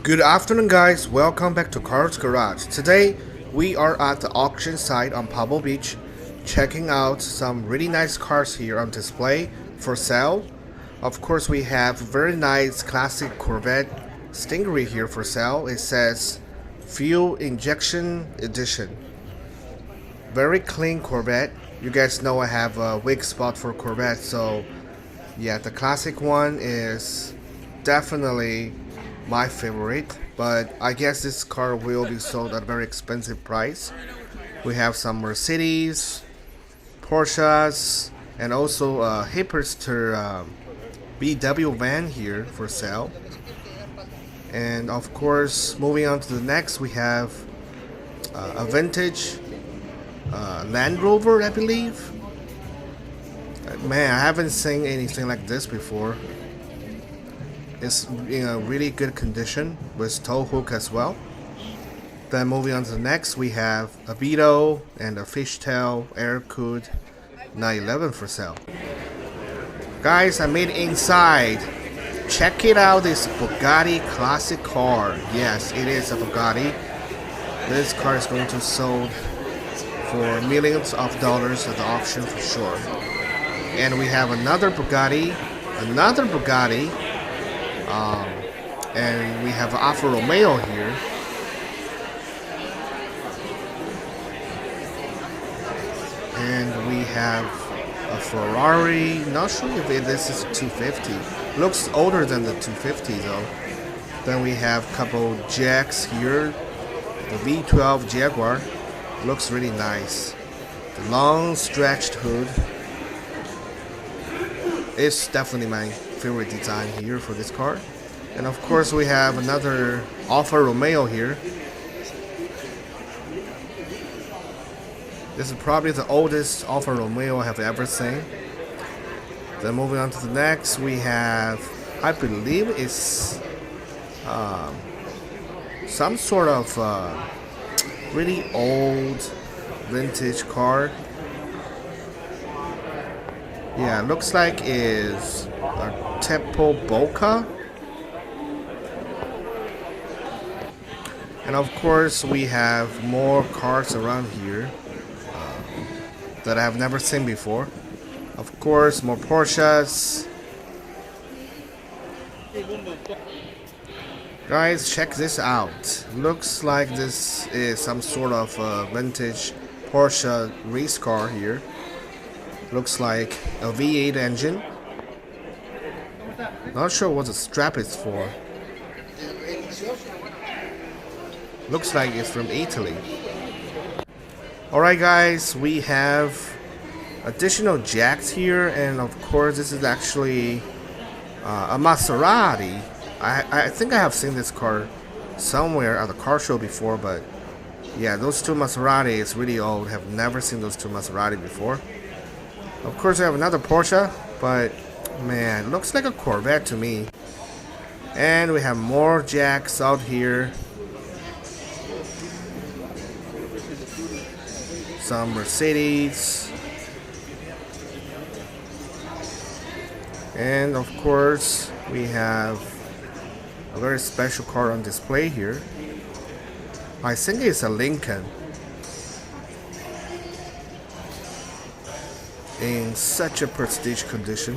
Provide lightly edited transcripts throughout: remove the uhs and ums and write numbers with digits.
Good afternoon guys, welcome back to Cars Garage. Today we are at the auction site on Pebble Beach checking out some really nice cars here on display for sale. Of course we have very nice classic Corvette Stingray here for sale. It says Fuel Injection Edition. Very clean Corvette. You guys know I have a weak spot for Corvette, so yeah, the classic one is definitely my favorite, but I guess this car will be sold at a very expensive price. We have some Mercedes, Porsches, and also a hipster BW van here for sale. And of course, moving on to the next, we have a vintage Land Rover, I believe. Man, I haven't seen anything like this before. It's in a really good condition with tow hook as well. Then moving on to the next, we have a Beetle and a fishtail air-cooled 911 for sale. Guys, I made it inside. Check it out, this Bugatti classic car. Yes, it is a Bugatti. This car is going to sold for millions of dollars at the auction for sure. And we have another Bugatti, and we have Alfa Romeo here. And we have a Ferrari, not sure if this is a 250. Looks older than the 250 though. Then we have a couple Jacks here. The V12 Jaguar looks really nice. The long stretched hood. It's definitely my favorite design here for this car. And of course we have another Alfa Romeo here. This is probably the oldest Alfa Romeo I have ever seen. Then moving on to the next, we have, I believe it's some sort of really old vintage car. Yeah, it looks like it's a Tempo Boca. And of course we have more cars around here that I have never seen before. Of course, more Porsches. Guys, check this out. Looks like this is some sort of vintage Porsche race car here. Looks like a V8 engine. Not sure what the strap is for. Looks like it's from Italy. Alright guys, we have additional jacks here, and of course this is actually a Maserati. I think I have seen this car somewhere at a car show before, but yeah, those two Maserati is really old. Have never seen those two Maserati before. Of course, we have another Porsche, but man, looks like a Corvette to me. And we have more jacks out here. Some Mercedes. And of course, we have a very special car on display here. I think it's a Lincoln. In such a prestige condition.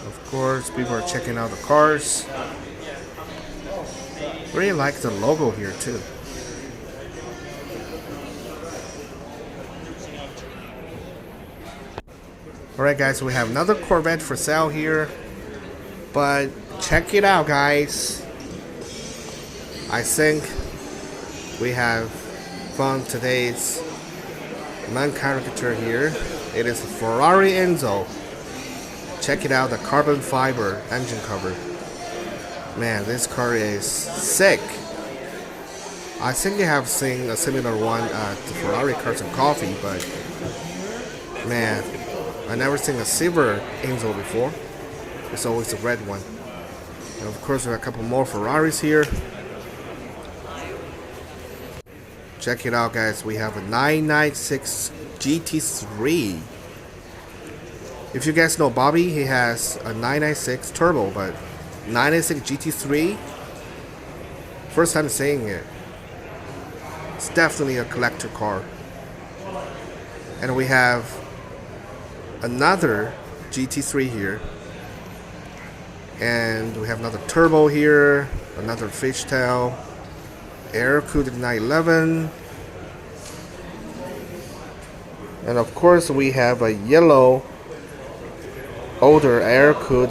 Of course, people are checking out the cars. Really like the logo here too. Alright guys, we have another Corvette for sale here. But check it out guys. I think we have found today's main character here. It is a Ferrari Enzo. Check it out, the carbon fiber engine cover. Man, this car is sick. I think I have seen a similar one at the Ferrari Cars and Coffee, but man, I never seen a silver Enzo before. It's always a red one. And of course we have a couple more Ferraris here. Check it out guys, we have a 996 GT3. If you guys know Bobby, he has a 996 turbo, but 96 GT3. First time seeing it. It's definitely a collector car. And we have another GT3 here. And we have another turbo here, another fishtail, air-cooled 911. And of course we have a yellow, older air-cooled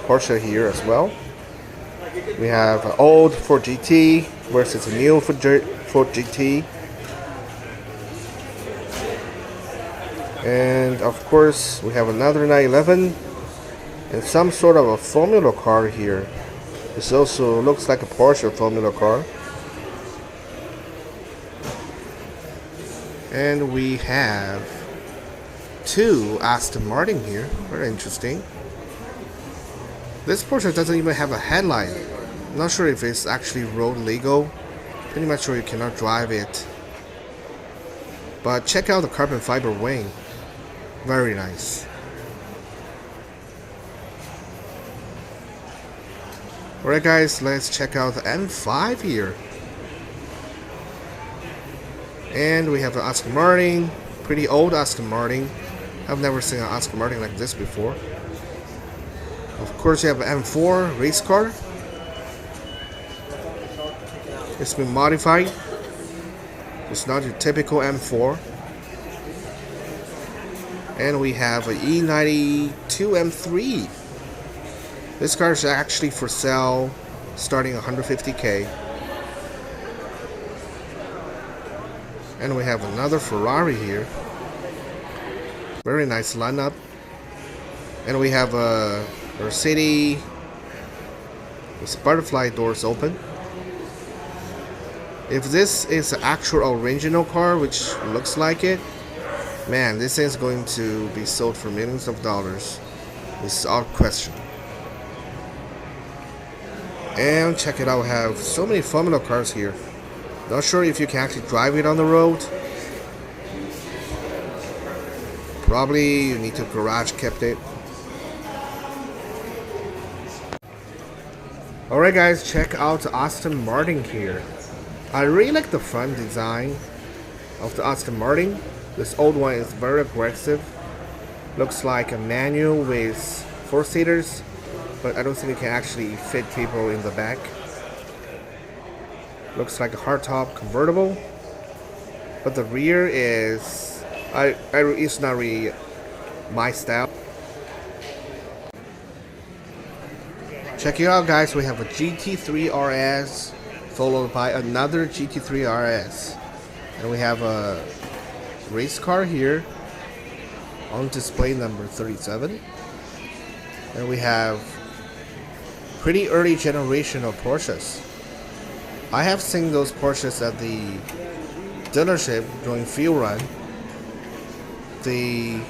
Porsche here as well. We have an old Ford GT versus a new Ford GT. And of course we have another 911 and some sort of a Formula car here. This also looks like a Porsche Formula car. And we have two Aston Martin here. Very interesting. This Porsche doesn't even have a headlight. I'm not sure if it's actually road legal. Pretty much sure you cannot drive it. But check out the carbon fiber wing. Very nice. Alright guys, let's check out the M5 here. And we have an Aston Martin, pretty old Aston Martin. I've never seen an Aston Martin like this before. Of course you have an M4 race car. It's been modified. It's not your typical M4. And we have an E92 M3. This car is actually for sale starting 150K. And we have another Ferrari here. Very nice lineup. And we have a Mercedes with butterfly doors open. If this is the actual original car, which looks like it, man, this is going to be sold for millions of dollars. This is our question. And check it out, we have so many Formula cars here. Not sure if you can actually drive it on the road. Probably you need to garage kept it. Alright guys, check out the Aston Martin here. I really like the front design of the Aston Martin. This old one is very aggressive. Looks like a manual with 4-seaters, but I don't think it can actually fit people in the back. Looks like a hardtop convertible, but the rear is it's not really my style. Check it out guys, we have a GT3 RS followed by another GT3 RS, and we have a race car here on display number 37, and we have pretty early generation of Porsches. I have seen those Porsches at the dealership during field run. They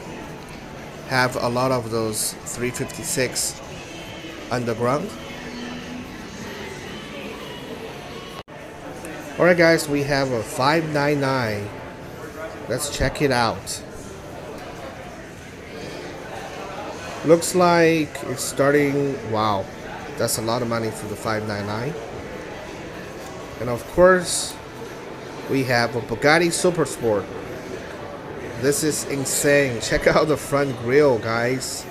have a lot of those 356 underground. Alright guys, we have a 599. Let's check it out. Looks like it's starting, wow, that's a lot of money for the 599. And of course, we have a Bugatti Supersport. This is insane. Check out the front grille, guys.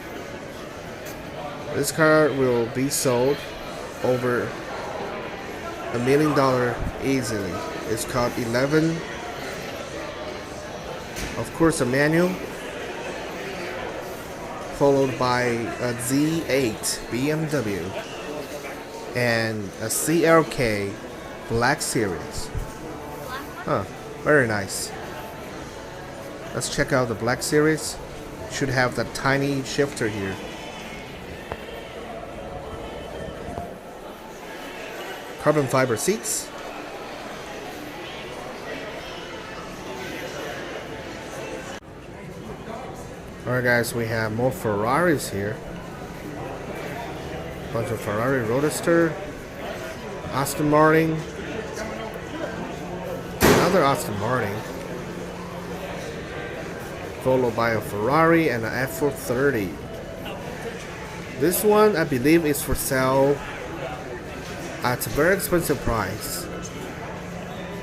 This car will be sold over $1 million easily. It's called 11. Of course, a manual, followed by a Z8 BMW and a CLK Black Series. Huh, very nice. Let's check out the Black Series. Should have that tiny shifter here. Carbon fiber seats. Alright guys, we have more Ferraris here. Bunch of Ferrari Roadster, Aston Martin, another Aston Martin, followed by a Ferrari and an F430. This one I believe is for sale at a very expensive price.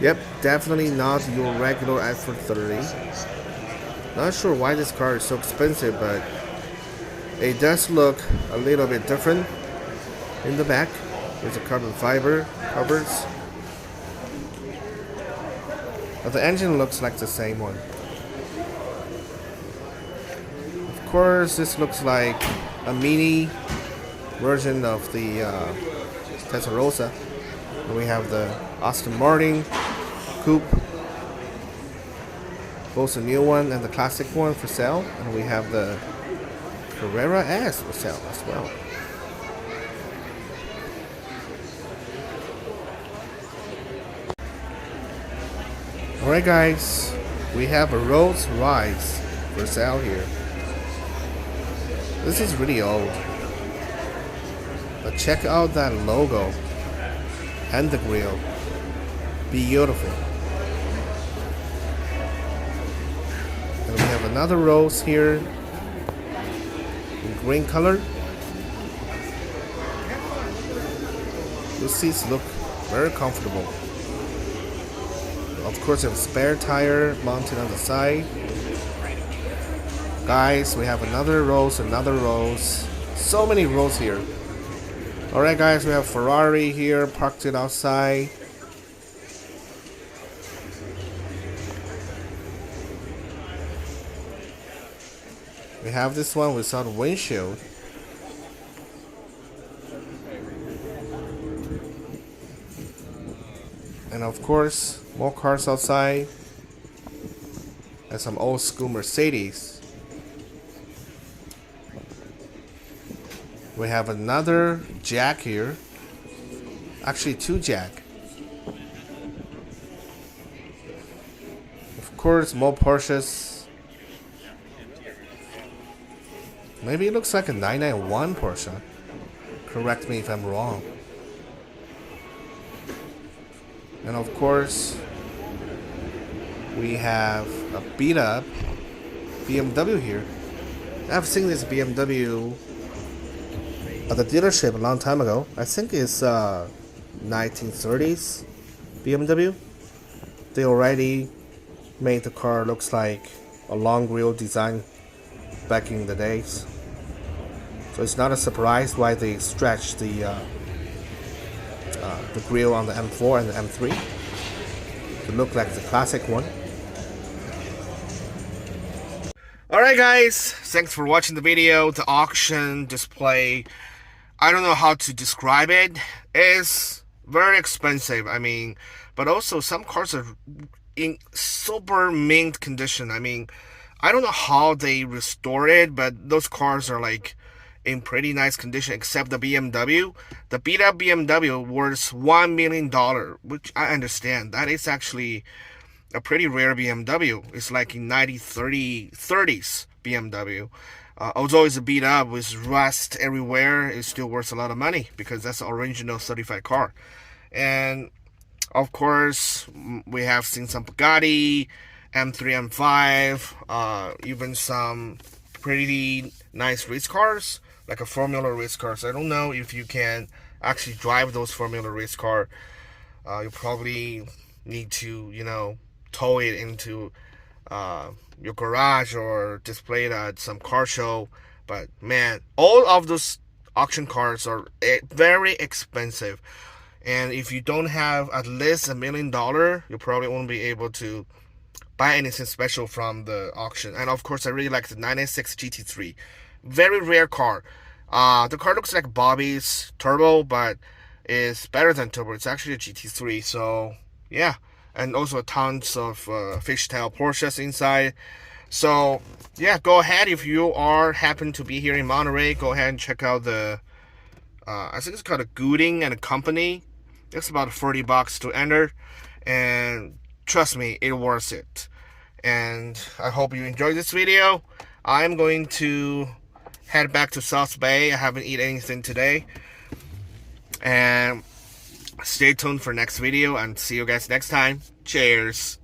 Yep, definitely not your regular F430. Not sure why this car is so expensive, but it does look a little bit different in the back with the carbon fiber covers. But the engine looks like the same one. Of course, this looks like a mini version of the Testarossa. And we have the Aston Martin coupe, both the new one and the classic one for sale. And we have the Carrera S for sale as well. Alright guys, we have a Rolls-Royce for sale here. This is really old, but check out that logo and the grille. Beautiful. And we have another Rolls here in green color. The seats look very comfortable. Of course, we have a spare tire mounted on the side. Guys, we have another Rolls, so many Rolls here. Alright guys, we have Ferrari here parked it outside. We have this one without windshield. And of course, more cars outside. And some old school Mercedes. We have another Jack here. Actually, two Jack. Of course, more Porsches. Maybe it looks like a 991 Porsche. Correct me if I'm wrong. And of course, we have a beat up BMW here. I've seen this BMW at the dealership a long time ago. I think it's 1930s BMW. They already made the car looks like a long grille design back in the days. So it's not a surprise why they stretched the grille on the M4 and the M3 to look like the classic one. Alright guys, thanks for watching the video. The auction display, I don't know how to describe it. It's very expensive, I mean, but also some cars are in super mint condition. I mean, I don't know how they restore it, but those cars are like in pretty nice condition, except the BMW. The beat up BMW worth $1 million, which I understand. That is actually a pretty rare BMW. It's like in 30s BMW. Although it's a beat up with rust everywhere, it's still worth a lot of money because that's the original certified car. And of course, we have seen some Bugatti, M3, M5, even some pretty nice race cars, like a Formula race cars. I don't know if you can actually drive those Formula race car. You probably need to, you know, tow it into your garage or display it at some car show. But man, all of those auction cars are very expensive. And if you don't have at least $1 million, you probably won't be able to buy anything special from the auction. And of course, I really like the 996 GT3. Very rare car. The car looks like Bobby's turbo, but it's better than turbo. It's actually a GT3. So yeah, and also tons of fishtail Porsches inside. So yeah, go ahead if you are happen to be here in Monterey. Go ahead and check out the I think it's called a Gooding and Company. It's about $40 to enter, and trust me, it's worth it. And I hope you enjoyed this video. I'm going to head back to South Bay. I haven't eaten anything today. And stay tuned for next video, and see you guys next time. Cheers.